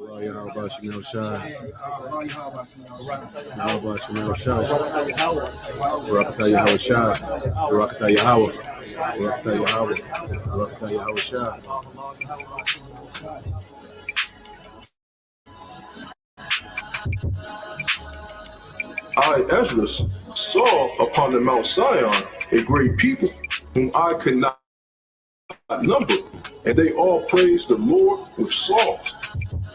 Well, how about Chanel Shine? How about Chanel Shine? Rakata Yahweh Shine. Rakata Yahweh. Rakata Yahweh. Rakata Yahweh Shine. I, Ezra, saw upon the Mount Sion a great people whom I could not number, and they all praised the Lord with songs.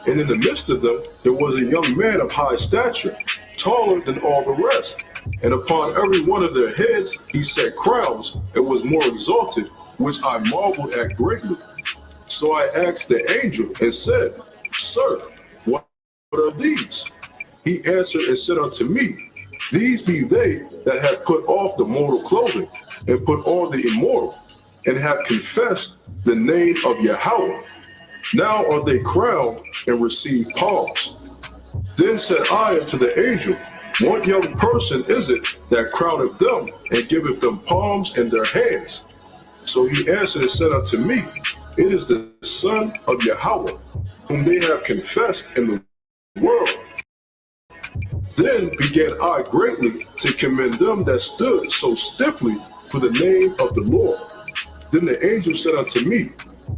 And in the midst of them there was a young man of high stature, taller than all the rest. And upon every one of their heads he set crowns, and was more exalted, which I marveled at greatly. So I asked the angel and said, Sir, what are these? He answered and said unto me, These be they that have put off the mortal clothing, and put on the immortal, and have confessed the name of Yahweh. Now are they crowned and receive palms. Then said I unto the angel, What young person is it that crowneth them, and giveth them palms in their hands? So he answered and said unto me, It is the Son of Yahweh, whom they have confessed in the world. Then began I greatly to commend them that stood so stiffly for the name of the Lord. Then the angel said unto me,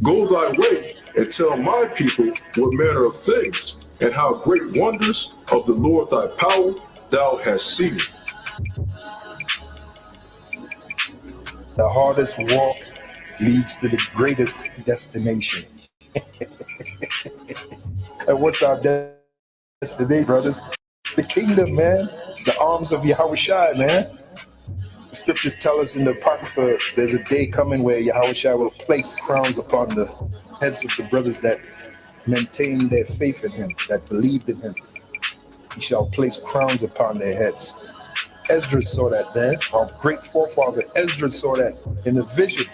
Go thy way, and tell my people what manner of things, and how great wonders of the Lord thy power thou hast seen. The hardest walk leads to the greatest destination. And what's our destination, brothers? The kingdom, man. The arms of Yahweh Shai, man. The scriptures tell us in the Apocrypha, there's a day coming where Yahweh Shai will place crowns upon the heads of the brothers that maintained their faith in him, that believed in him. He shall place crowns upon their heads. Ezra saw that, man. Our great forefather Ezra saw that in a vision.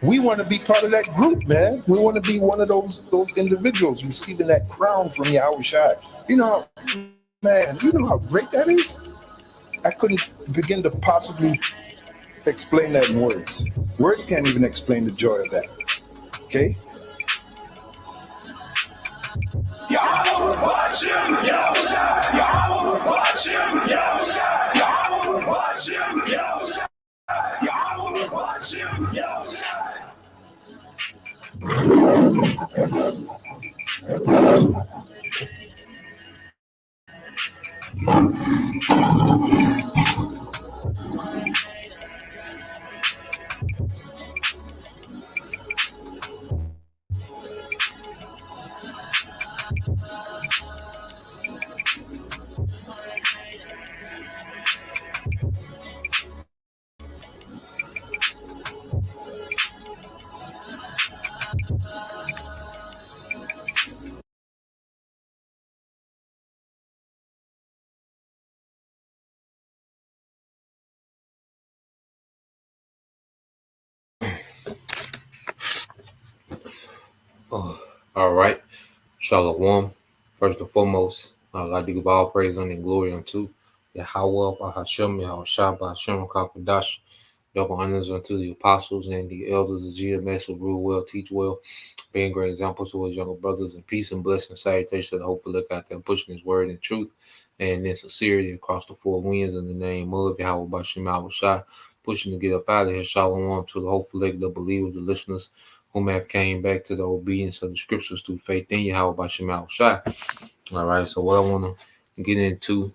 We want to be part of that group, man. We want to be one of those individuals receiving that crown from Yahweh Shai. You know how great that is? I couldn't begin to possibly explain that in words. Words can't even explain the joy of that. Okay? Yahweh watch him, Yahweh, Yahweh watch him, Yahweh, Yahweh watch him, Yahweh, Yahweh watch him, Yahweh. All right. Shalom. First and foremost, I'd like to give all praise and glory unto Yahweh, Bahashem, Yahushua, Bahashem, Kakadash. Double honors unto the apostles and the elders of GMS who rule well, teach well, being great examples to his younger brothers in peace and blessing and salutation to the hopeful look out there pushing his word in truth and in sincerity across the four winds in the name of Yahweh, Bahashem, Yahushua, pushing to get up out of here. Shalom to the hopeful look, the believers, the listeners, whom have came back to the obedience of the scriptures through faith in Yahweh by Shemal Shai. All right, so what I want to get into,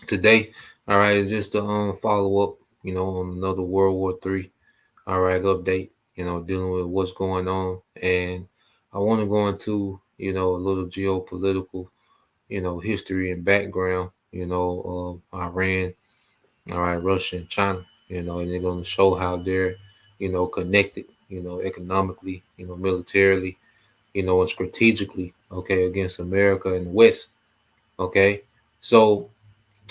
today, all right, is just to follow up, on another World War III, all right, update, dealing with what's going on, and I want to go into, a little geopolitical, history and background, of Iran, all right, Russia and China, and they're going to show how they're connected, economically, militarily, and strategically, okay, against America and the West, okay. So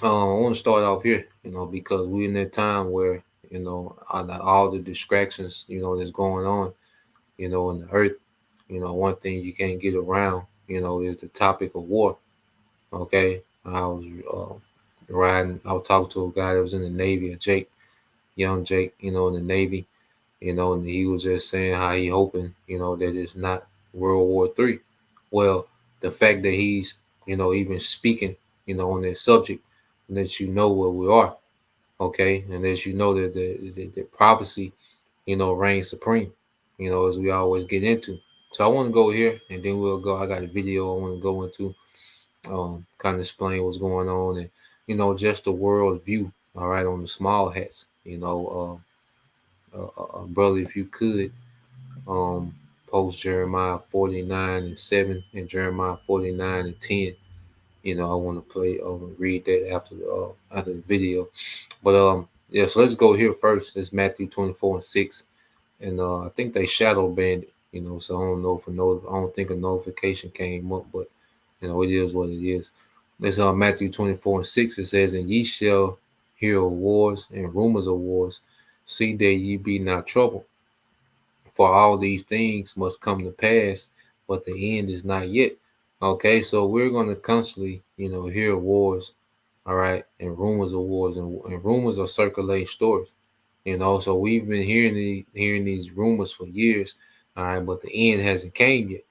I want to start off here, because we're in that time where, all the distractions, that's going on, in the earth, one thing you can't get around, is the topic of war, okay. I was talking to a guy that was in the Navy, young Jake, in the Navy, and he was just saying how he hoping, that it's not World War III. Well, the fact that he's, even speaking, on that subject lets you know where we are, okay? And lets you know that the prophecy, reigns supreme, as we always get into. So I want to go here and then we'll go. I got a video I want to go into, kind of explain what's going on and, just the world view, all right, on the small hats, brother, if you could, post Jeremiah 49:7 and Jeremiah 49:10. I want to read that after the video. But yeah, so let's go here first. It's Matthew 24:6, and I think they shadow banned it. So I don't know if I don't think a notification came up, but it is what it is. It's Matthew 24:6. It says, "And ye shall hear of wars and rumors of wars. See that ye be not troubled. For all these things must come to pass, but the end is not yet." Okay, so we're going to constantly, hear wars, all right, and rumors of wars, and rumors of circulating stories. So we've been hearing these rumors for years, all right, but the end hasn't came yet,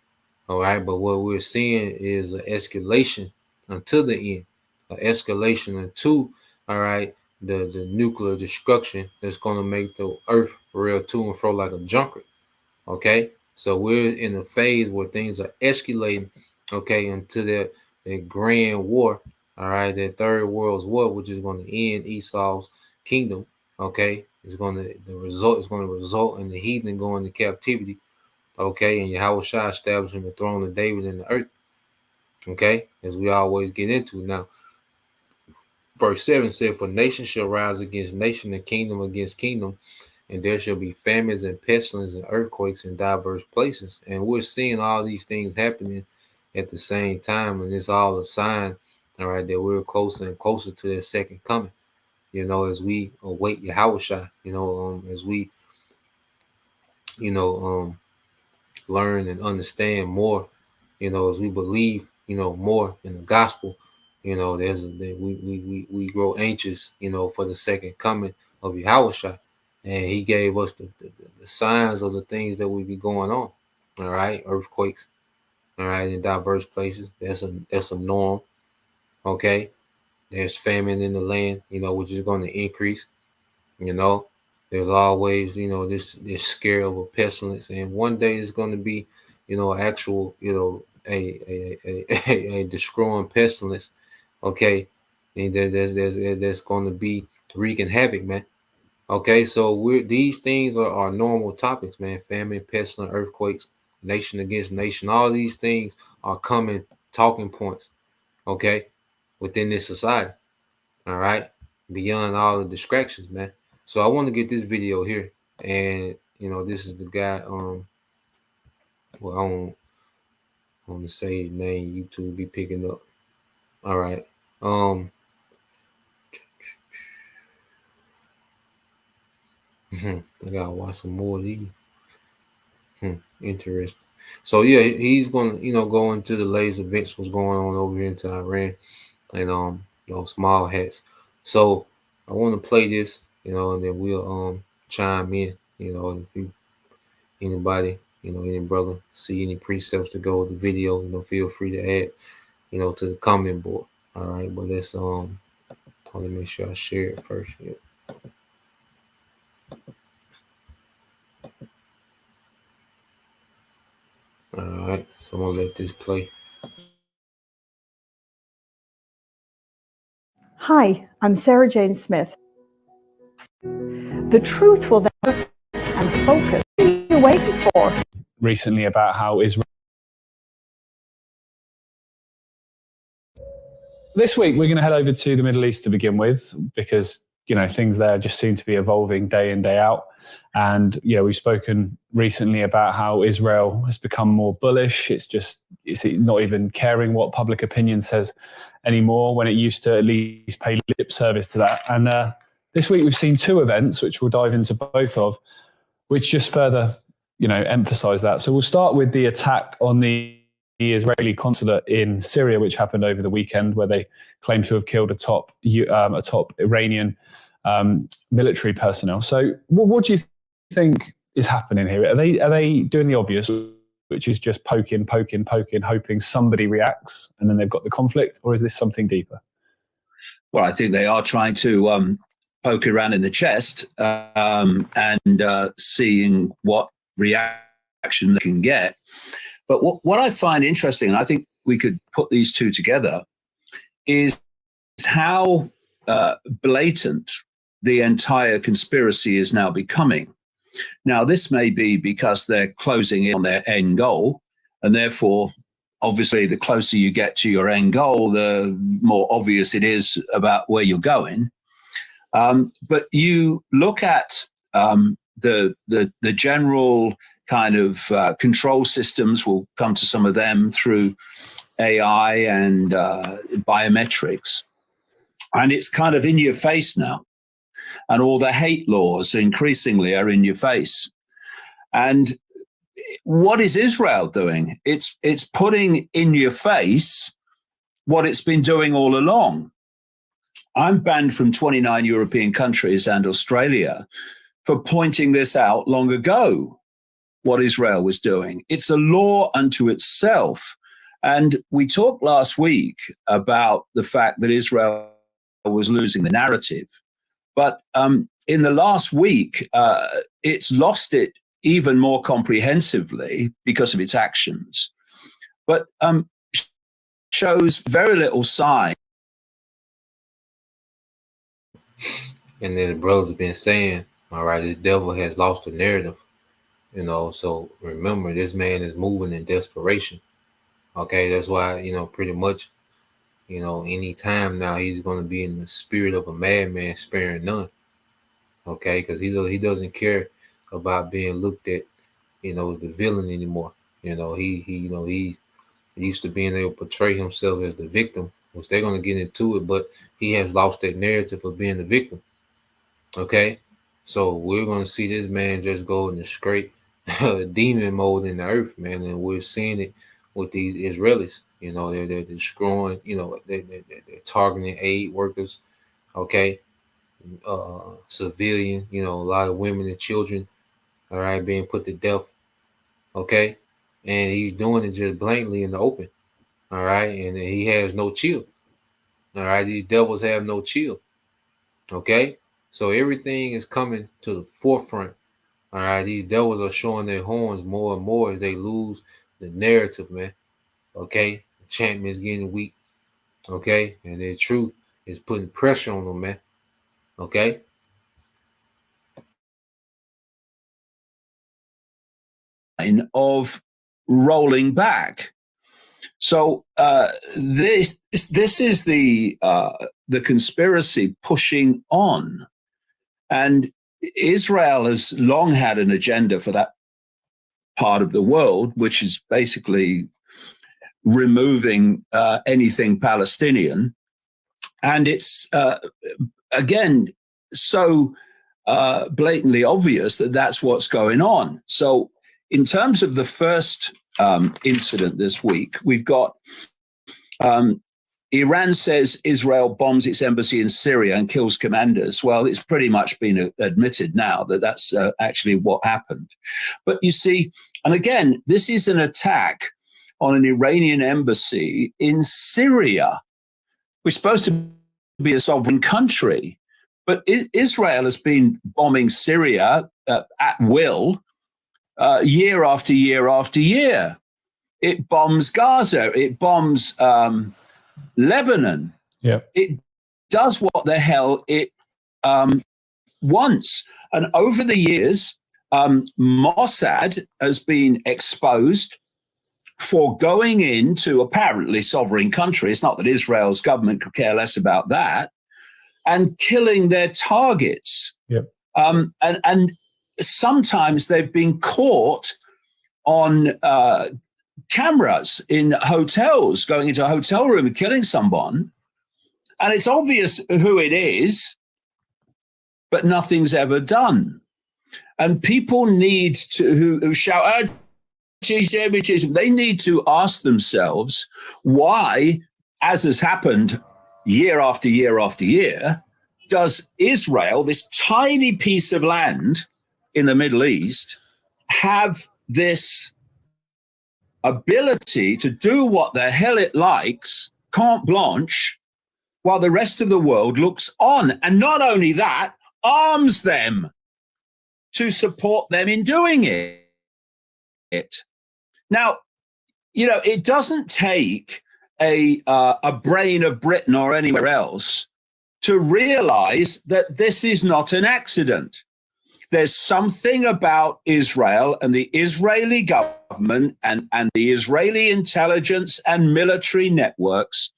all right. But what we're seeing is an escalation until the end, an escalation into, all right, the nuclear destruction that's going to make the earth rail to and fro like a junker. Okay, so we're in a phase where things are escalating, okay, into that grand war, all right, that third world's war, which is going to end Esau's kingdom. Okay, the result is going to result in the heathen going to captivity. Okay, and Yahweh Shai establishing the throne of David in the earth. Okay, as we always get into now. Verse 7 said, "For nation shall rise against nation, and kingdom against kingdom, and there shall be famines and pestilence and earthquakes in diverse places." And we're seeing all these things happening at the same time, and it's all a sign, all right, that we're closer and closer to that second coming. As we await Yahushua, as we, learn and understand more, as we believe, more in the gospel, we grow anxious, for the second coming of Yahushua. And he gave us the signs of the things that will be going on. All right, earthquakes, all right, in diverse places. That's a norm. Okay, there's famine in the land, which is going to increase. There's always, this scare of a pestilence, and one day it's going to be, actual, a destroying pestilence. Okay, and there's going to be wreaking havoc, man. Okay, so these things are normal topics, man. Famine, pestilence, earthquakes, nation against nation. All these things are common talking points, okay, within this society. All right, beyond all the distractions, man. So I want to get this video here, and this is the guy. Well, I don't want to say his name. YouTube be picking up. All right. I gotta watch some more of these. Interesting. So yeah, he's gonna go into the latest events, what's going on over here into Iran, and those small hats. So I want to play this, and then we'll chime in. If you anybody, any brother see any precepts to go with the video, feel free to add, to the comment board. All right, but let's let me make sure I share it first. Yeah. All right, so I'm gonna let this play. Hi, I'm Sarah Jane Smith. The truth will then and focus. What are you waiting for? Recently about how Israel. This week we're going to head over to the Middle East to begin with, because things there just seem to be evolving day in, day out. And we've spoken recently about how Israel has become more bullish. It's not even caring what public opinion says anymore, when it used to at least pay lip service to that. And this week we've seen two events, which we'll dive into both of, which just further emphasize that. So we'll start with the attack on the Israeli consulate in Syria, which happened over the weekend, where they claim to have killed a top Iranian military personnel. So what do you think is happening here? Are they doing the obvious, which is just poking, hoping somebody reacts, and then they've got the conflict? Or is this something deeper? Well, I think they are trying to poke around in the chest and seeing what reaction they can get. But what I find interesting, and I think we could put these two together, is how blatant the entire conspiracy is now becoming. Now, this may be because they're closing in on their end goal, and therefore, obviously, the closer you get to your end goal, the more obvious it is about where you're going. But you look at the general kind of control systems. We'll come to some of them through AI and biometrics, and it's kind of in your face now. And all the hate laws increasingly are in your face. And what is Israel doing? It's putting in your face what it's been doing all along. I'm banned from 29 European countries and Australia for pointing this out long ago, what Israel was doing. It's a law unto itself. And we talked last week about the fact that Israel was losing the narrative. But in the last week, it's lost it even more comprehensively because of its actions, but shows very little sign. And then the brother's been saying, all right, the devil has lost the narrative, so remember, this man is moving in desperation. Okay, that's why, pretty much, any time now he's going to be in the spirit of a madman, sparing none. Okay, because he doesn't care about being looked at, as the villain anymore. He used to being able to portray himself as the victim, which they're going to get into it, but he has lost that narrative of being the victim. Okay, so we're going to see this man just go in the straight demon mode in the earth, man, and we're seeing it with these Israelis. They're destroying, they're targeting aid workers, okay, civilian, a lot of women and children, all right, being put to death, okay, and he's doing it just blatantly in the open, all right, and he has no chill, all right, these devils have no chill, okay, so everything is coming to the forefront, all right, these devils are showing their horns more and more as they lose the narrative, man, okay, the champion is getting weak, okay, and their truth is putting pressure on them, man, okay. Of rolling back. So this is the conspiracy pushing on, and Israel has long had an agenda for that part of the world, which is basically removing anything Palestinian, and it's again so blatantly obvious that that's what's going on. So in terms of the first incident this week, we've got Iran says Israel bombs its embassy in Syria and kills commanders. Well, it's pretty much been admitted now that that's actually what happened. But you see, and again, this is an attack on an Iranian embassy in Syria. We're supposed to be a sovereign country, but Israel has been bombing Syria at will year after year after year. It bombs Gaza. It bombs Lebanon. Yeah. It does what the hell it wants. And over the years, Mossad has been exposed for going into apparently sovereign countries, not that Israel's government could care less about that, and killing their targets. Yep. And sometimes they've been caught on cameras in hotels, going into a hotel room and killing someone. And it's obvious who it is, but nothing's ever done. And people need to, who shout, they need to ask themselves why, as has happened year after year after year, does Israel, this tiny piece of land in the Middle East, have this ability to do what the hell it likes, carte blanche, while the rest of the world looks on. And not only that, arms them to support them in doing it. Now, it doesn't take a brain of Britain or anywhere else to realize that this is not an accident. There's something about Israel and the Israeli government and the Israeli intelligence and military networks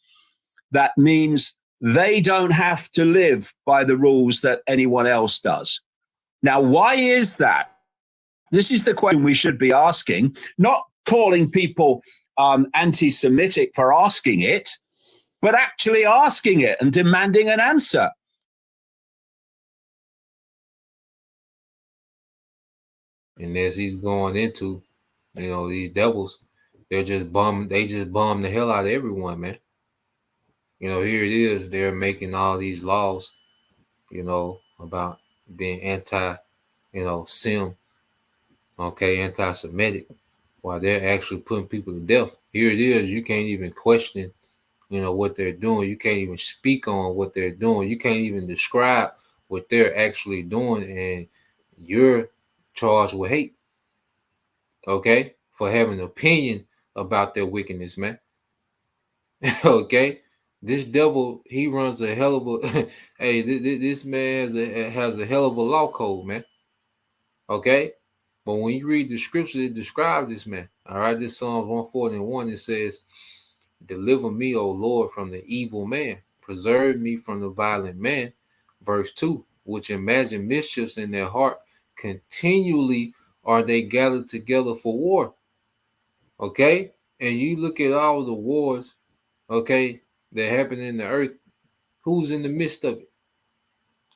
that means they don't have to live by the rules that anyone else does. Now, why is that? This is the question we should be asking, not calling people anti-Semitic for asking it, but actually asking it and demanding an answer. And as he's going into, these devils, they just bomb the hell out of everyone, man. Here it is, they're making all these laws, about being anti-Sem, anti-Semitic, while they're actually putting people to death. Here it is, you can't even question, what they're doing. You can't even speak on what they're doing. You can't even describe what they're actually doing, and you're charged with hate, for having an opinion about their wickedness, man. This devil, he runs a hell of a hey, this man has a hell of a law code, man. But when you read the scripture, it describes this man. All right, this Psalms 141, it says, "Deliver me, O Lord, from the evil man. Preserve me from the violent man." Verse 2, "Which imagine mischiefs in their heart. Continually are they gathered together for war." And you look at all the wars, that happen in the earth. Who's in the midst of it?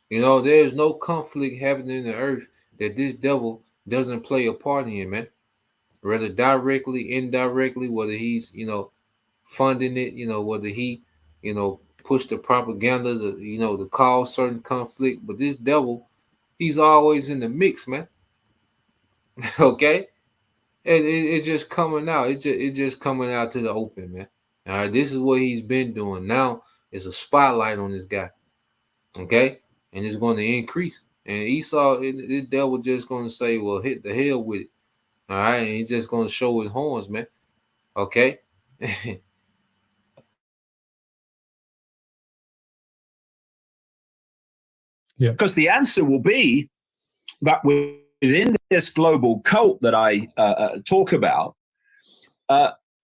There's no conflict happening in the earth that this devil doesn't play a part in, man. Whether directly, indirectly, whether he's, funding it, whether he, push the propaganda to cause certain conflict. But this devil, he's always in the mix, man. And it just coming out. It just coming out to the open, man. All right, this is what he's been doing. Now it's a spotlight on this guy. And it's going to increase. And Esau, the devil just going to say, well, hit the hell with it. All right, and he's just going to show his horns, man. Yeah. Because the answer will be that within this global cult that I talk about,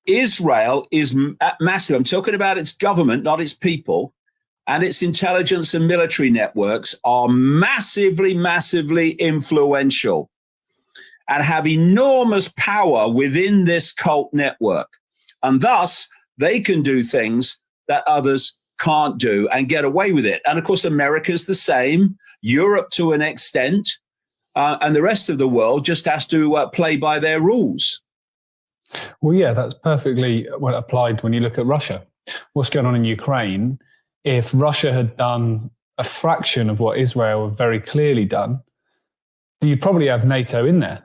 Israel is massive. I'm talking about its government, not its people, and its intelligence and military networks are massively, massively influential and have enormous power within this cult network. And thus, they can do things that others can't do and get away with it. And of course, America's the same, Europe to an extent, and the rest of the world just has to play by their rules. Well, yeah, that's perfectly well applied when you look at Russia. What's going on in Ukraine, if Russia had done a fraction of what Israel have very clearly done, you'd probably have NATO in there.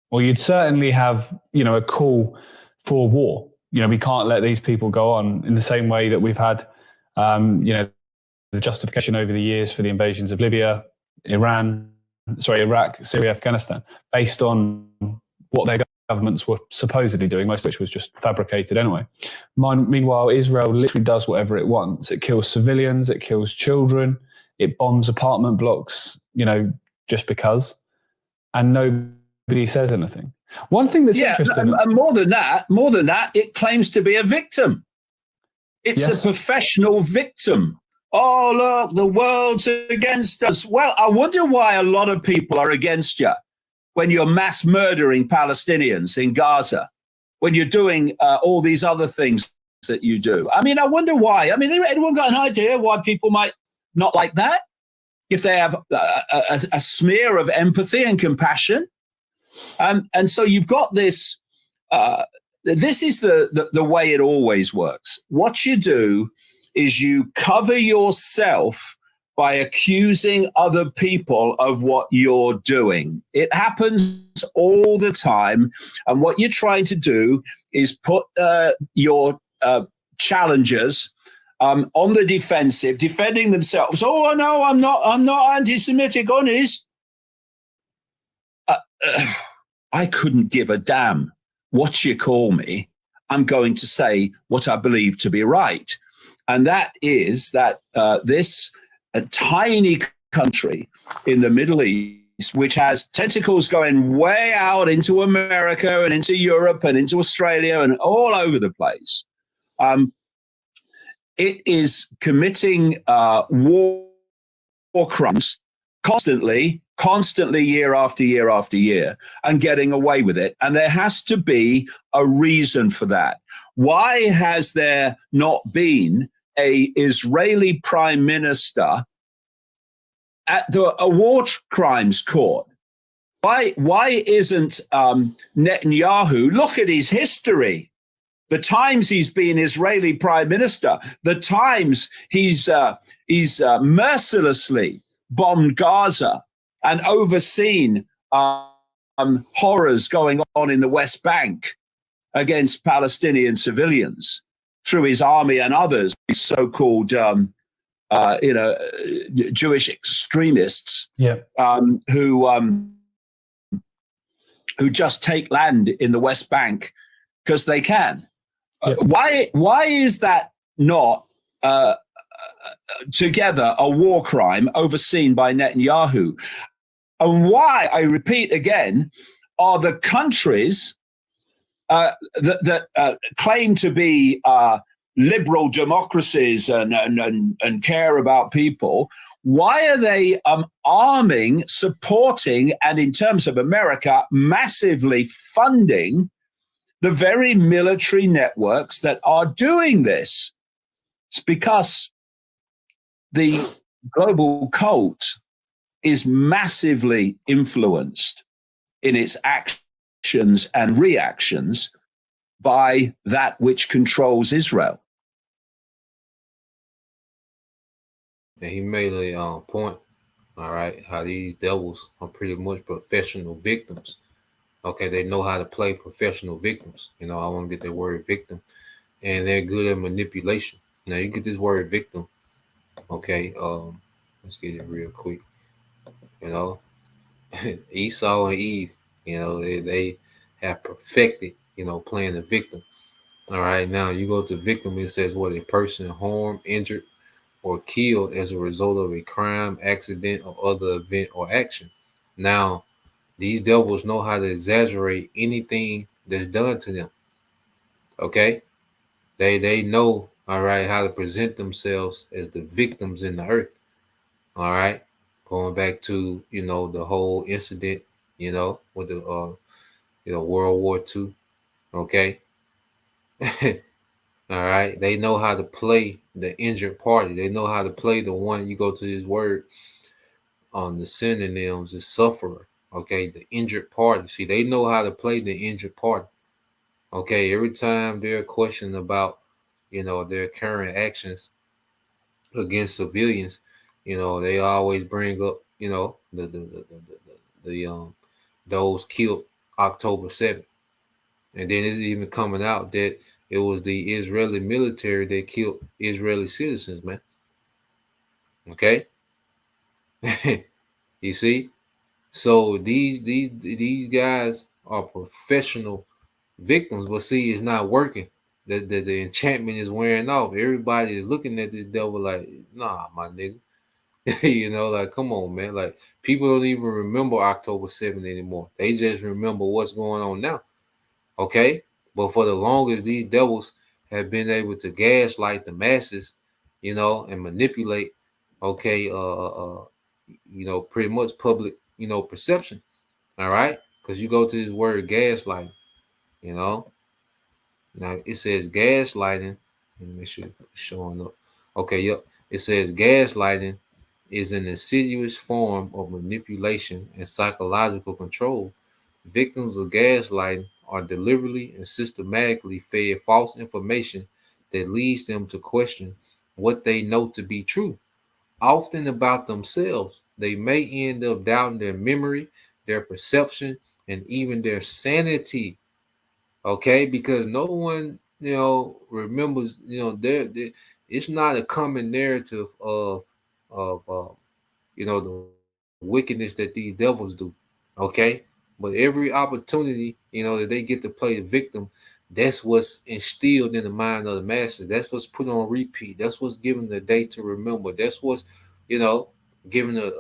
Or you'd certainly have, a call for war. We can't let these people go on in the same way that we've had, the justification over the years for the invasions of Libya, Iraq, Syria, Afghanistan, based on what their governments were supposedly doing, most of which was just fabricated anyway. Meanwhile, Israel literally does whatever it wants. It kills civilians, it kills children, it bombs apartment blocks, just because, and nobody says anything. One thing that's interesting, and more than that, it claims to be a victim. It's a professional victim. Oh, look, the world's against us. Well, I wonder why a lot of people are against you when you're mass murdering Palestinians in Gaza, when you're doing all these other things that you do. I mean, I wonder why. I mean, anyone got an idea why people might not like that? If they have a smear of empathy and compassion. And so you've got this, this is the way it always works. What you do is you cover yourself by accusing other people of what you're doing. It happens all the time. And what you're trying to do is put your challengers on the defensive, defending themselves. Oh, no, I'm not anti-Semitic, honest. I couldn't give a damn what you call me. I'm going to say what I believe to be right. And that is that this tiny country in the Middle East, which has tentacles going way out into America and into Europe and into Australia and all over the place, it is committing war crimes constantly, year after year after year, and getting away with it. And there has to be a reason for that. Why has there not been a Israeli prime minister at a war crimes court? Why isn't Netanyahu? Look at his history. The times he's been Israeli prime minister, the times he's mercilessly bombed Gaza and overseen horrors going on in the West Bank against Palestinian civilians through his army and others, these so-called Jewish extremists, who just take land in the West Bank because they can. Why is that not together a war crime overseen by Netanyahu? And why, I repeat again, are the countries that claim to be liberal democracies and care about people, why are they arming, supporting, and in terms of America, massively funding the very military networks that are doing this? It's because the global cult is massively influenced in its actions and reactions by that which controls Israel. And he made a point, all right, how these devils are pretty much professional victims. Okay, they know how to play professional victims. I want to get that word victim. And they're good at manipulation. Now, you get this word victim. Okay, let's get it real quick. Esau and Eve, they have perfected, playing the victim. All right, now you go to victim, it says what a person harmed, injured, or killed as a result of a crime, accident, or other event or action. Now, these devils know how to exaggerate anything that's done to them. Okay? They know, all right, how to present themselves as the victims in the earth. All right? Going back to, the whole incident, with the World War II. Okay? All right? They know how to play the injured party. They know how to play the one, you go to this word on the synonyms, is sufferer. Okay, the injured party. See, they know how to play the injured party. Okay, every time there are questions about, their current actions against civilians, they always bring up, the those killed October 7th. And then it's even coming out that it was the Israeli military that killed Israeli citizens, man. Okay? You see? So these guys are professional victims, but see, it's not working. The enchantment is wearing off. Everybody is looking at this devil like, nah, my nigga. Like, come on, man. Like, people don't even remember October 7th anymore. They just remember what's going on now. Okay? But for the longest, these devils have been able to gaslight the masses, and manipulate, okay, pretty much public, perception. All right? Because you go to this word gaslighting, Now it says gaslighting. Let me make sure it's showing up. Okay, yep. It says gaslighting is an insidious form of manipulation and psychological control. Victims of gaslighting are deliberately and systematically fed false information that leads them to question what they know to be true, often about themselves. They may end up doubting their memory, their perception, and even their sanity. Okay, because no one, remembers. It's not a common narrative of the wickedness that these devils do. Okay, but every opportunity, that they get to play the victim, that's what's instilled in the mind of the masses. That's what's put on repeat. That's what's given the day to remember. That's what's, you know, given a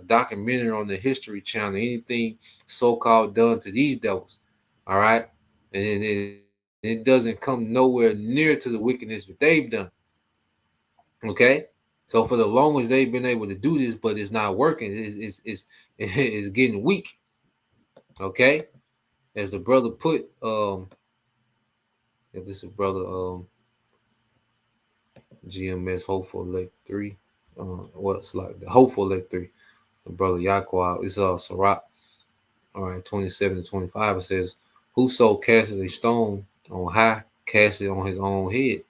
documentary on the History Channel. Anything so-called done to these devils, all right, and it doesn't come nowhere near to the wickedness that they've done. Okay, so for the longest they've been able to do this, but it's not working. It's getting weak. Okay, as the brother put, if this is brother GMS Hopeful Elect 3, what's like the Hopeful Elect 3, the brother Yaqua, it's Sarat, all right, 27 to 25. It says, whoso casts a stone on high, cast it on his own head,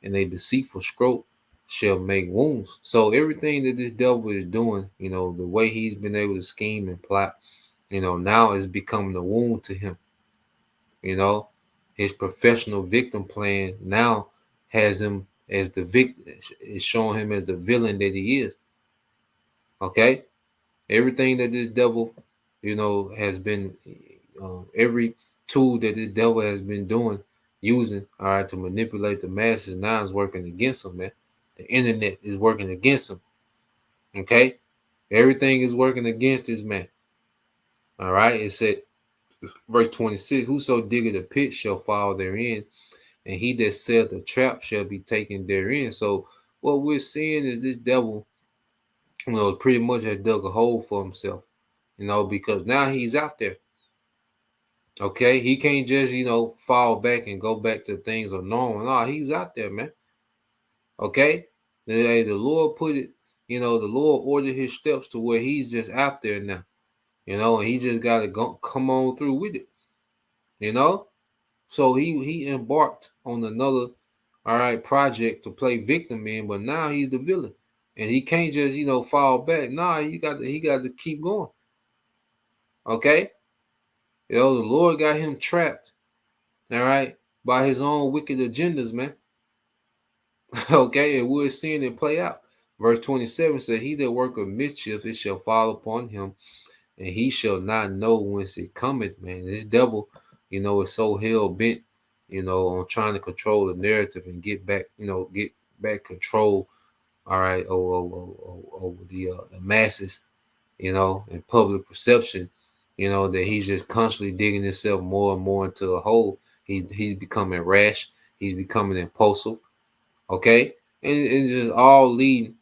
and a deceitful stroke shall make wounds. So everything that this devil is doing, the way he's been able to scheme and plot, now is becoming a wound to him. His professional victim plan now has him as the victim, is showing him as the villain that he is. Okay, everything that this devil, has been, every tool that this devil has been using, all right, to manipulate the masses, now is working against him, man. The internet is working against him. Okay, everything is working against this man. All right, it said, verse 26, whoso diggeth a pit shall fall therein, and he that saith a trap shall be taken therein. So what we're seeing is this devil, pretty much has dug a hole for himself, because now he's out there. Okay, he can't just, fall back and go back to things of normal. No, he's out there, man. Okay, the Lord put it, the Lord ordered his steps to where he's just out there now, and he just got to go come on through with it. So he embarked on another, all right, project to play victim in, but now he's the villain, and he can't just fall back. Nah, he got to keep going. Okay, the Lord got him trapped, all right, by his own wicked agendas, man. Okay, and we're seeing it play out. Verse 27 said, "He that worketh mischief, it shall fall upon him, and he shall not know whence it cometh." Man, this devil, is so hell bent, on trying to control the narrative and get back control, all right, over the masses, and public perception, that he's just constantly digging himself more and more into a hole. He's becoming rash. He's becoming impulsive. Okay, and just all leading,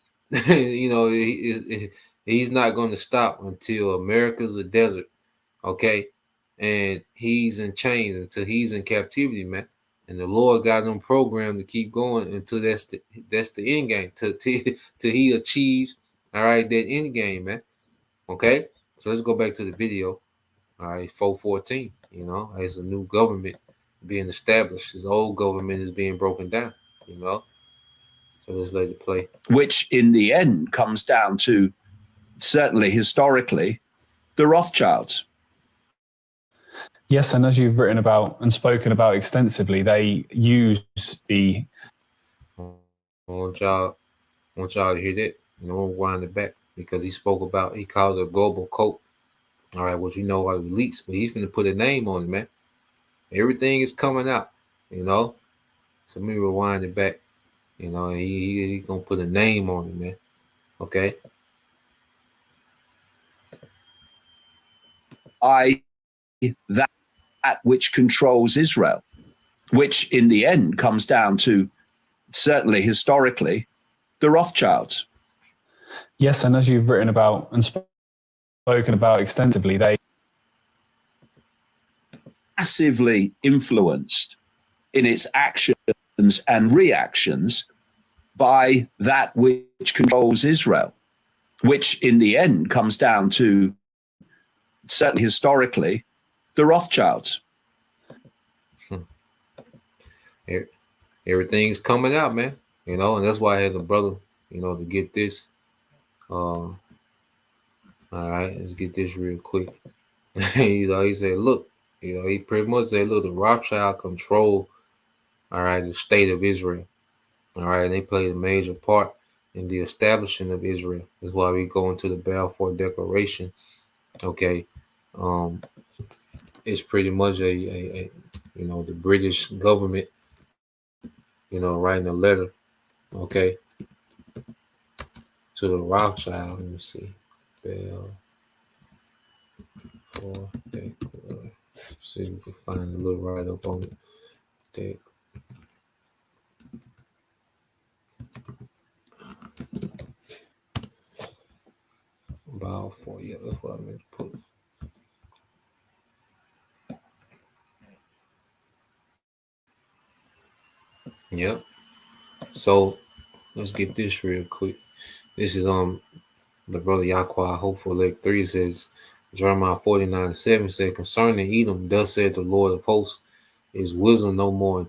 he's not going to stop until America's a desert. Okay, and he's in chains until he's in captivity, man. And the Lord got him programmed to keep going until that's the end game, till he achieves, all right, that end game, man. Okay, so let's go back to the video. All right, 414. As a new government being established, his old government is being broken down. So let's let it play. Which in the end comes down to, certainly historically, the Rothschilds. Yes, and as you've written about and spoken about extensively, they use the. I want y'all to hear that. Wind it back, because he called it a global cult. All right, which are the leaks, but he's going to put a name on it, man. Everything is coming out, So let me rewind it back. He gonna put a name on it, man. Okay. That which controls Israel, which in the end comes down to, certainly historically, the Rothschilds. Yes, and as you've written about and spoken about extensively, they massively influenced in its actions and reactions by that which controls Israel, which in the end comes down to, certainly historically, the Rothschilds. Everything's coming out, man. And that's why I had the brother, to get this. All right, let's get this real quick. He said, look, he pretty much said, look, the Rothschild control, all right, the state of Israel. All right, and they played a major part in the establishment of Israel. That's why we go into the Balfour Declaration. Okay, um, it's pretty much a the British government, writing a letter, okay, to the Rothschild. Let me see, Balfour Declaration. See if we can find a little write up on it. Balfour, yeah, that's what I meant to put. Yep. So let's get this real quick. This is the brother Yahweh Hopeful Leg 3 says, Jeremiah 49:7 said, concerning Edom, thus said the Lord of hosts, is wisdom no more in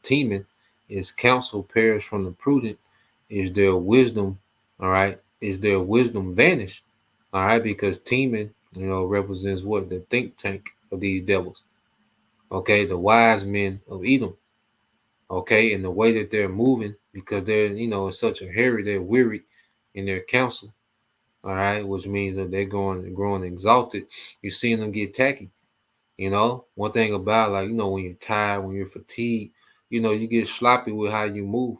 teeming, is counsel perished from the prudent, is their wisdom, all right, is their wisdom vanished, all right, because teeming, represents what? The think tank of these devils, okay, the wise men of Edom, okay, and the way that they're moving, because they're, in such a hurry, they're weary in their counsel, all right, which means that they're growing exalted. You're seeing them get tacky. One thing about, like, when you're tired, when you're fatigued, you get sloppy with how you move,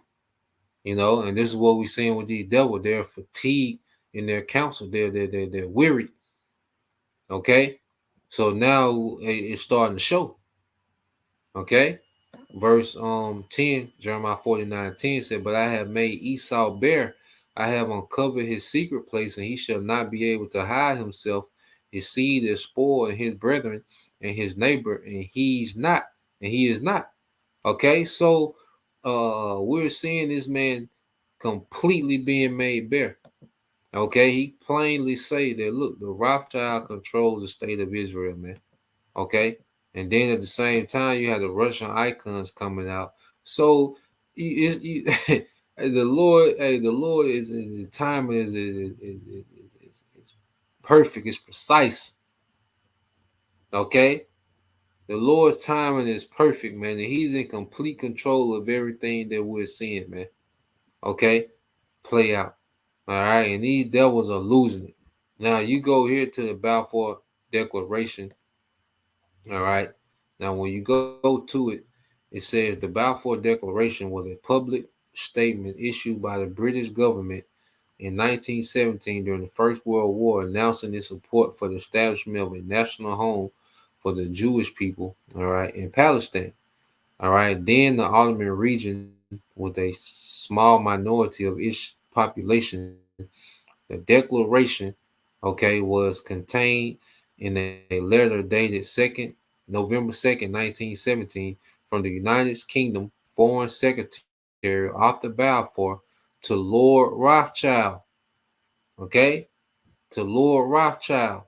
and this is what we're seeing with these devils. They're fatigued in their counsel. They're weary. Okay. So now it's starting to show. Okay. Verse 10, Jeremiah 49:10 said, but I have made Esau bare. I have uncovered his secret place, and he shall not be able to hide himself. His seed is spoiled, and his brethren and his neighbor, and he is not. Okay, so we're seeing this man completely being made bare. Okay, he plainly say that, look, the Rothschild controls the state of Israel, man. Okay, and then at the same time you have the Russian icons coming out. So the Lord, the Lord is the timing is perfect, it's precise. Okay, the Lord's timing is perfect, man, and He's in complete control of everything that we're seeing, man. Okay, play out. All right, and these devils are losing it. Now you go here to the Balfour Declaration. All right. Now, when you go to it, it says the Balfour Declaration was a public statement issued by the British government in 1917 during the First World War, announcing its support for the establishment of a national home for the Jewish people, all right, in Palestine. All right. Then the Ottoman region, with a small minority of its population, the declaration, okay, was contained in a letter dated November 2nd, 1917, from the United Kingdom Foreign Secretary Arthur Balfour to Lord Rothschild. Okay, to Lord Rothschild.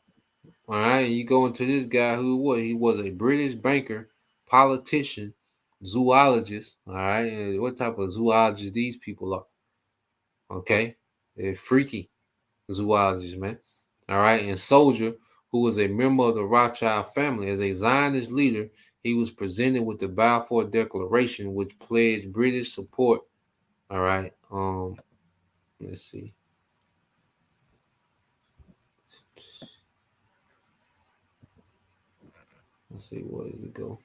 All right, and you go into this guy he was a British banker, politician, zoologist. All right, and what type of zoologist these people are? Okay, they're freaky zoologists, man. All right, and soldier who was a member of the Rothschild family. As a Zionist leader, he was presented with the Balfour Declaration, which pledged British support. All right, let's see. Let's see, where did it go?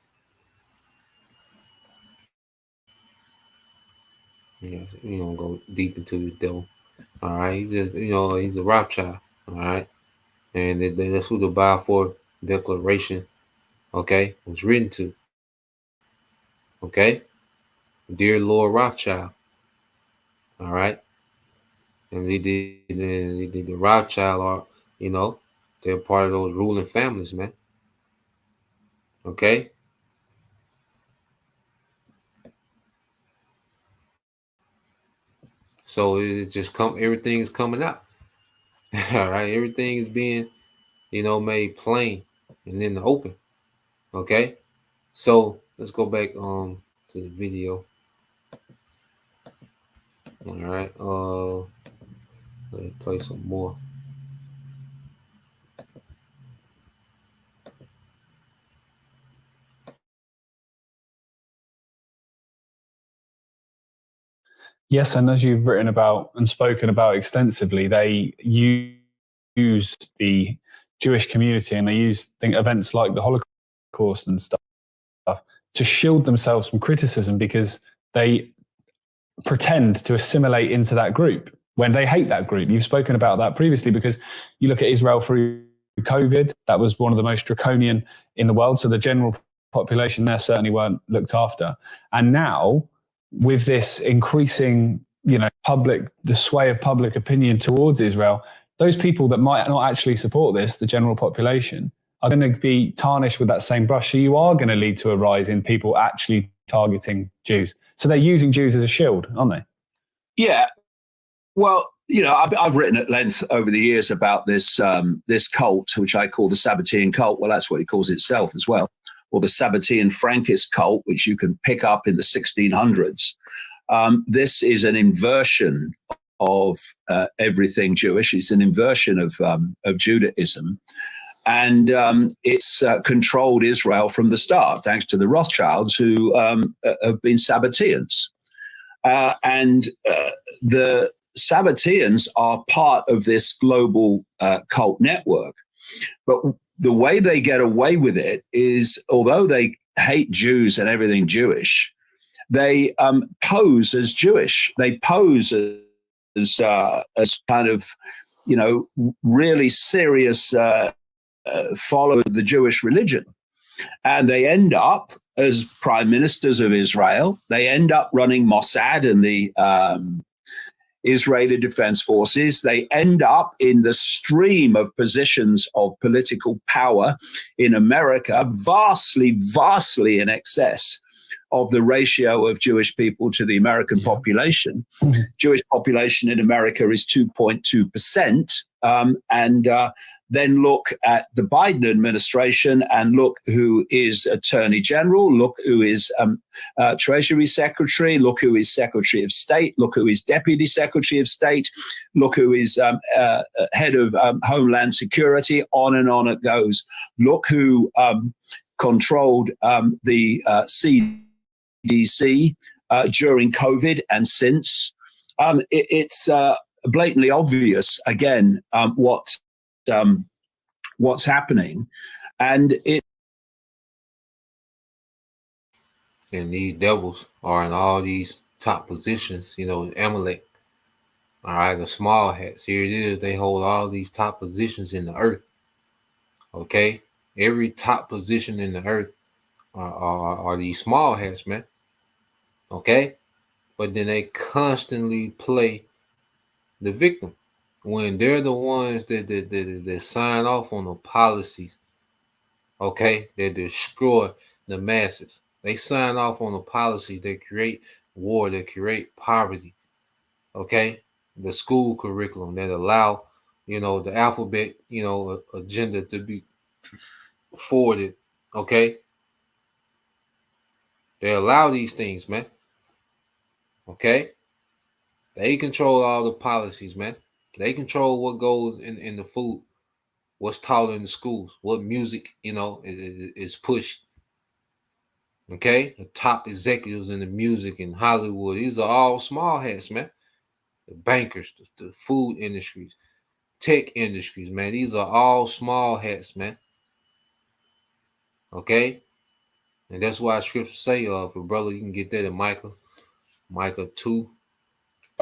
Yeah, we don't go deep into the devil. All right, he just, he's a Rothschild. All right, and that's who the Balfour Declaration, okay, was written to. Okay, dear Lord Rothschild. All right, and the Rothschild are, they're part of those ruling families, man. Okay, so it just everything is coming out. All right, everything is being, made plain and in the open. Okay, so let's go back to the video. All right. Let me play some more. Yes, and as you've written about and spoken about extensively, they use the Jewish community and they use events like the Holocaust and stuff to shield themselves from criticism because they pretend to assimilate into that group when they hate that group. You've spoken about that previously because you look at Israel through COVID, that was one of the most draconian in the world. So the general population there certainly weren't looked after. And now with this increasing, the sway of public opinion towards Israel, those people that might not actually support this, the general population, are going to be tarnished with that same brush. So you are going to lead to a rise in people actually targeting Jews. So they're using Jews as a shield, aren't they? Yeah. Well, I've written at length over the years about this this cult, which I call the Sabbatean cult. Well, that's what it calls itself as well, or the Sabbatean Frankist cult, which you can pick up in the 1600s. This is an inversion of everything Jewish. It's an inversion of Judaism. And it's controlled Israel from the start, thanks to the Rothschilds, who have been Sabbateans. And the Sabbateans are part of this global cult network. But the way they get away with it is, although they hate Jews and everything Jewish, they pose as Jewish. They pose as kind of, really serious follow the Jewish religion. And they end up as prime ministers of Israel. They end up running Mossad and the Israeli Defense Forces. They end up in the stream of positions of political power in America, vastly, vastly in excess of the ratio of Jewish people to the American population. Jewish population in America is 2.2%. Then look at the Biden administration and look who is Attorney General, look who is Treasury Secretary, look who is Secretary of State, look who is Deputy Secretary of State, look who is head of Homeland Security, on and on it goes. Look who controlled the CDC during COVID and since. It's blatantly obvious, again, what's happening, and these devils are in all these top positions. Amalek. All right, the small hats. Here it is. They hold all these top positions in the earth. Okay, every top position in the earth are these small hats, man. Okay, but then they constantly play the victim when they're the ones that sign off on the policies, okay, that destroy the masses. They sign off on the policies that create war, that create poverty, okay, the school curriculum that allow, the alphabet, agenda to be forwarded, okay. They allow these things, man, okay. They control all the policies, man. They control what goes in the food, what's taught in the schools, what music, is pushed. Okay? The top executives in the music in Hollywood, these are all small hats, man. The bankers, the food industries, tech industries, man. These are all small hats, man. Okay? And that's why scripture say, for brother, you can get that in Micah 2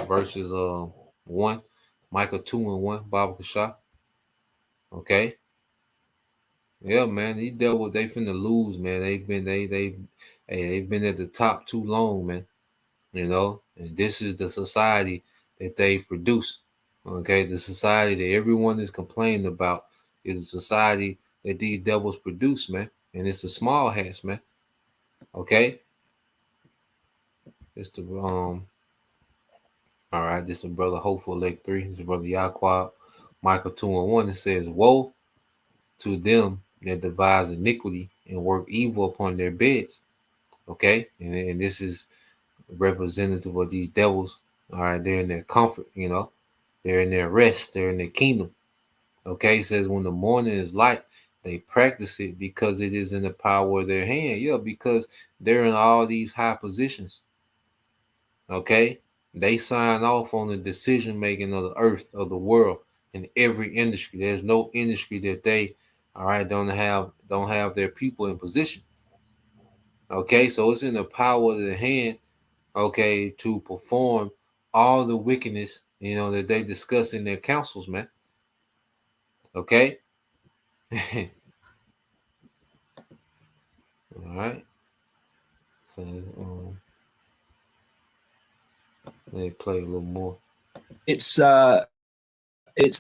verses 1. Micah 2 and 1, Baba Kashah. Okay. Yeah, man, these devils, they finna lose, man. They've been at the top too long, man. And this is the society that they've produced. Okay, the society that everyone is complaining about is a society that these devils produce, man. And it's the small hats, man. Okay. It's the all right, this is brother Hopeful Lake 3. This is brother Yaquab. Michael 2 and 1. It says, woe to them that devise iniquity and work evil upon their beds. Okay, and this is representative of these devils. All right, they're in their comfort, they're in their rest, they're in their kingdom. Okay, it says when the morning is light, they practice it because it is in the power of their hand. Yeah, because they're in all these high positions. Okay, they sign off on the decision making of the earth, of the world, in every industry. There's no industry that they, all right, don't have their people in position. Okay, so it's in the power of the hand. Okay, to perform all the wickedness, that they discuss in their councils, man. Okay. All right. So let me play a little more. It's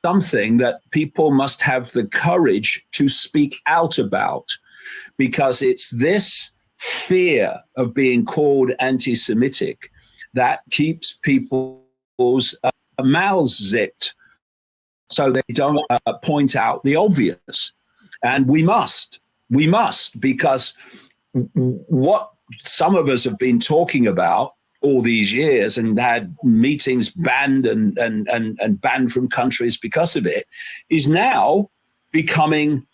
something that people must have the courage to speak out about, because it's this fear of being called anti-Semitic that keeps people's mouths zipped, so they don't point out the obvious. And we must, because what some of us have been talking about all these years and had meetings banned and banned from countries because of it, is now becoming,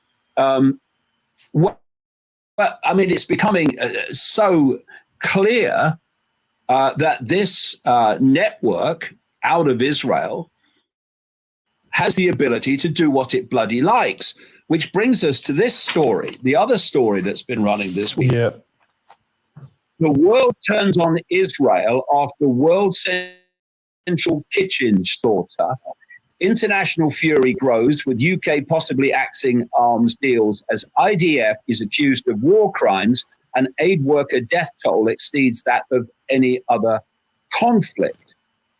it's becoming so clear that this network out of Israel has the ability to do what it bloody likes, which brings us to this story, the other story that's been running this week. Yeah. The world turns on Israel after World Central Kitchen slaughter. International fury grows, with UK possibly axing arms deals as IDF is accused of war crimes and aid worker death toll exceeds that of any other conflict.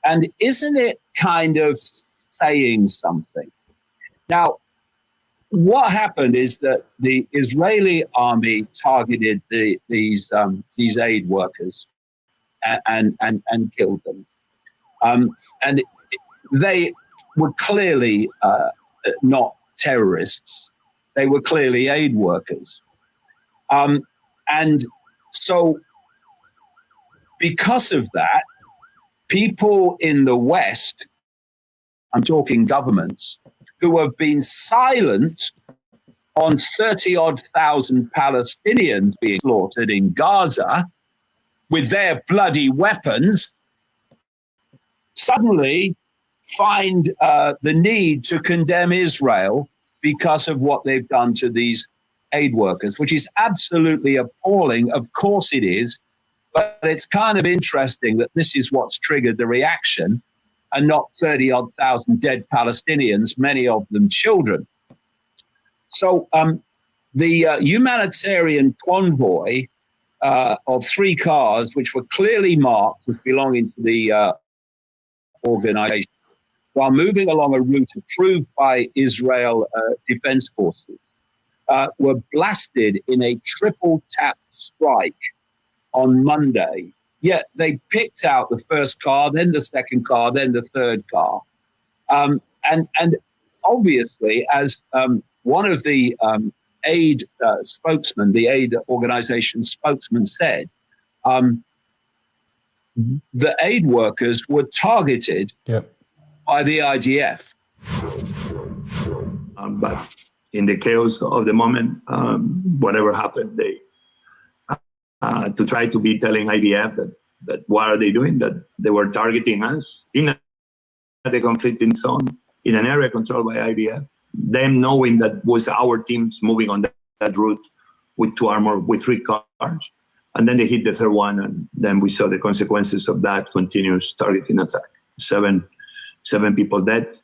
And isn't it kind of saying something? Now, what happened is that the Israeli army targeted these aid workers and killed them, and they were clearly not terrorists; they were clearly aid workers, and so because of that, people in the West, I'm talking governments, who have been silent on 30-odd thousand Palestinians being slaughtered in Gaza with their bloody weapons, suddenly find the need to condemn Israel because of what they've done to these aid workers, which is absolutely appalling. Of course it is, but it's kind of interesting that this is what's triggered the reaction, and not 30-odd thousand dead Palestinians, many of them children. So the humanitarian convoy of 3 cars, which were clearly marked as belonging to the organization, while moving along a route approved by Israel Defense Forces, were blasted in a triple tap strike on Monday. Yet they picked out the first car, then the second car, then the third car. And obviously, as one of the aid spokesman, the aid organization spokesman said, the aid workers were targeted by the IDF. But in the chaos of the moment, whatever happened, they to try to be telling IDF that what are they doing, that they were targeting us in the conflicting zone, in an area controlled by IDF, them knowing that was our teams moving on that route with 3 cars. And then they hit the third one, and then we saw the consequences of that continuous targeting attack. Seven people dead,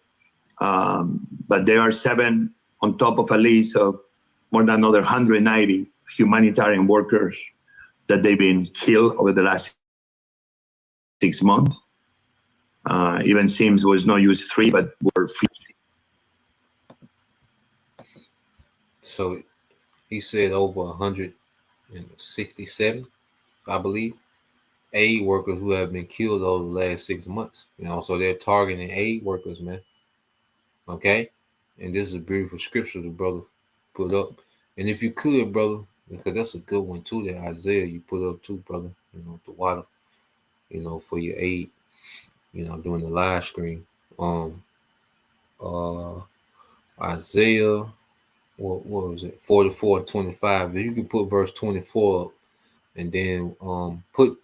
but there are 7 on top of a list of more than another 190 humanitarian workers that they've been killed over the last 6 months. Even seems was not used 3, but were 50. So he said over 167, I believe, aid workers who have been killed over the last 6 months. So they're targeting aid workers, man. Okay? And this is a beautiful scripture the brother put up. And if you could, brother, because that's a good one too, that Isaiah you put up too, brother, the water, for your aid. doing the live stream. Uh, Isaiah, what was it? 44:25. If you can put verse 24 up, and then put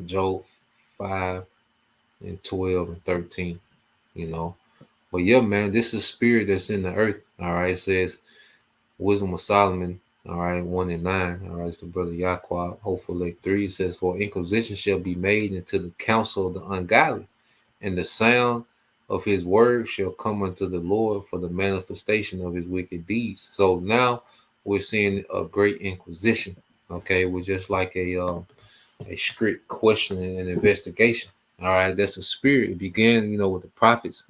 Job 5:12 and 13. You know, but yeah, man, this is spirit that's in the earth. All right, it says Wisdom of Solomon. All right, 1:9. All right, it's the brother Yaqua. Hopefully, 3 says, "For inquisition shall be made into the counsel of the ungodly, and the sound of his word shall come unto the Lord for the manifestation of his wicked deeds." So now we're seeing a great inquisition. Okay, we're just like a strict questioning and investigation. All right, that's a spirit. It began, with the prophets.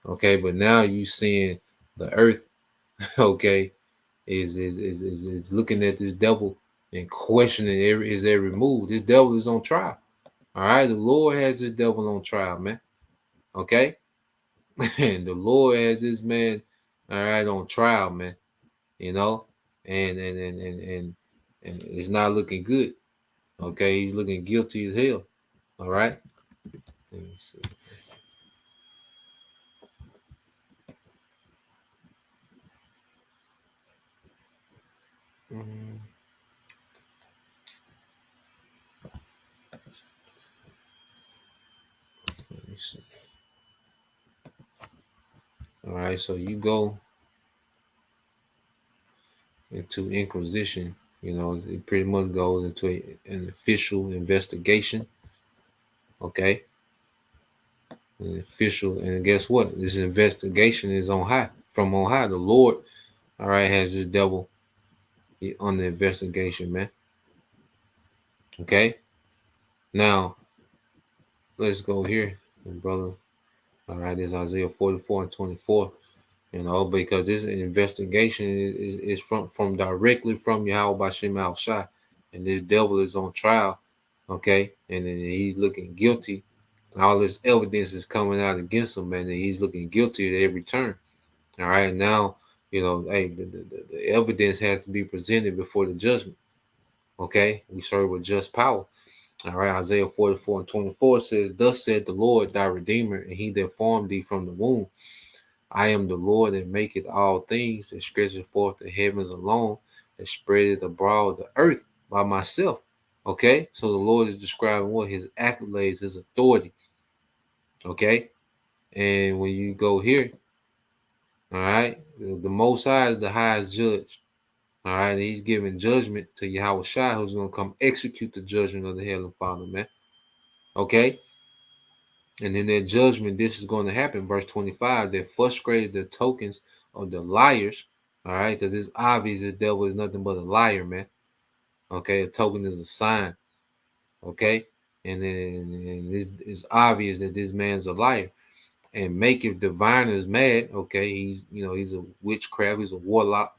Okay, but now you seeing the earth. Okay, is looking at this devil and questioning every move. This devil is on trial. All right, the Lord has this devil on trial, man. Okay, and the Lord has this man, all right, on trial, man. You know, and it's not looking good. Okay, he's looking guilty as hell. All right. Let me see. Mm, Let me see. All right, so you go into inquisition. It pretty much goes into an official investigation. Okay, an official, and guess what? This investigation is on high, from on high. The Lord, all right, has this devil on the investigation, man. Okay, now let's go here, brother. All right, this Isaiah 44:24. Because this investigation is from directly from Yahweh Bashem Al Shai, and this devil is on trial, okay, and then he's looking guilty. All this evidence is coming out against him, man, and he's looking guilty at every turn. All right, now hey, the evidence has to be presented before the judgment. Okay, we serve with just power. All right, Isaiah 44:24 says, "Thus said the Lord, thy Redeemer, and he that formed thee from the womb. I am the Lord that maketh all things, that stretcheth forth the heavens alone, that spreadeth abroad the earth by myself." Okay, so the Lord is describing what his accolades, his authority. Okay, and when you go here, all right, the Most High is the highest judge. All right, and he's giving judgment to Yahweh Shai, who's going to come execute the judgment of the Heavenly Father, man. Okay, and in that judgment, this is going to happen. Verse 25, that frustrated the tokens of the liars. All right, because it's obvious the devil is nothing but a liar, man. Okay, a token is a sign. Okay, and then it's obvious that this man's a liar, and maketh diviners mad. Okay, he's a witchcraft, he's a warlock.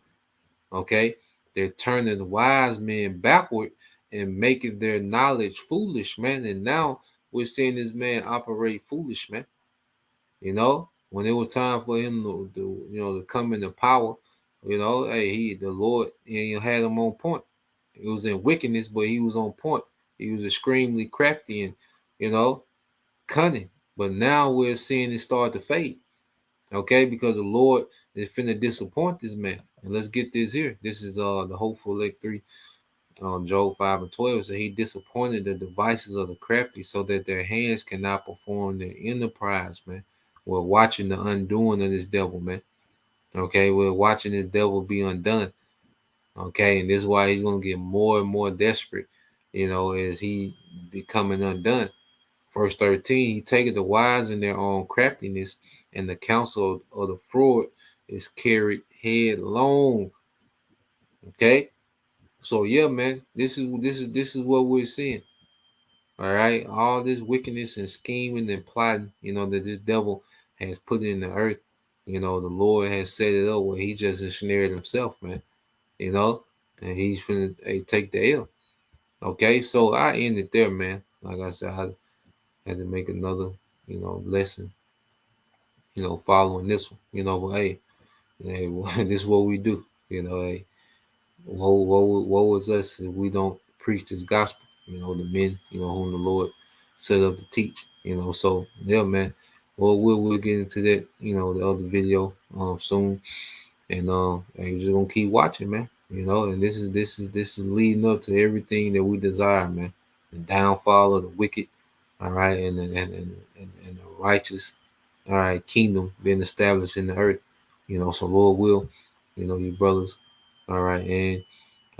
Okay, they're turning the wise men backward and making their knowledge foolish, man. And now we're seeing this man operate foolish, man. When it was time for him to come into power, hey, the Lord, had him on point. He was in wickedness, but he was on point. He was extremely crafty and, cunning. But now we're seeing it start to fade. Okay, because the Lord is finna disappoint this man. And let's get this here. This is the Hopeful Elect 3, Job 5:12. So he disappointed the devices of the crafty, so that their hands cannot perform their enterprise, man. We're watching the undoing of this devil, man. Okay, we're watching this devil be undone. Okay, and this is why he's gonna get more and more desperate, as he becoming undone. Verse 13, he taketh the wise in their own craftiness, and the counsel of the fraud is carried headlong. Okay, so yeah, man, this is what we're seeing. All right, all this wickedness and scheming and plotting, that this devil has put in the earth. The Lord has set it up where he just ensnared himself, man. And he's finna take the L. Okay, so I end it there, man. Like I said, I had to make another, lesson, following this one, but hey, this is what we do, hey, woe is us if we don't preach this gospel, you know, the men, you know, whom the Lord set up to teach, you know. So yeah, man. Well, we'll get into that, you know, the other video soon, and we're just gonna keep watching, man. You know, and this is leading up to everything that we desire, man. The downfall of the wicked, all right, and the righteous, all right, kingdom being established in the earth, you know. So Lord will, you know, you brothers, all right, and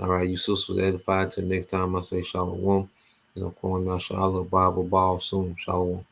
all right, you sisters edified. Till next time, I say shalom. You know, calling out Shalom, Bible ball soon. Shalom.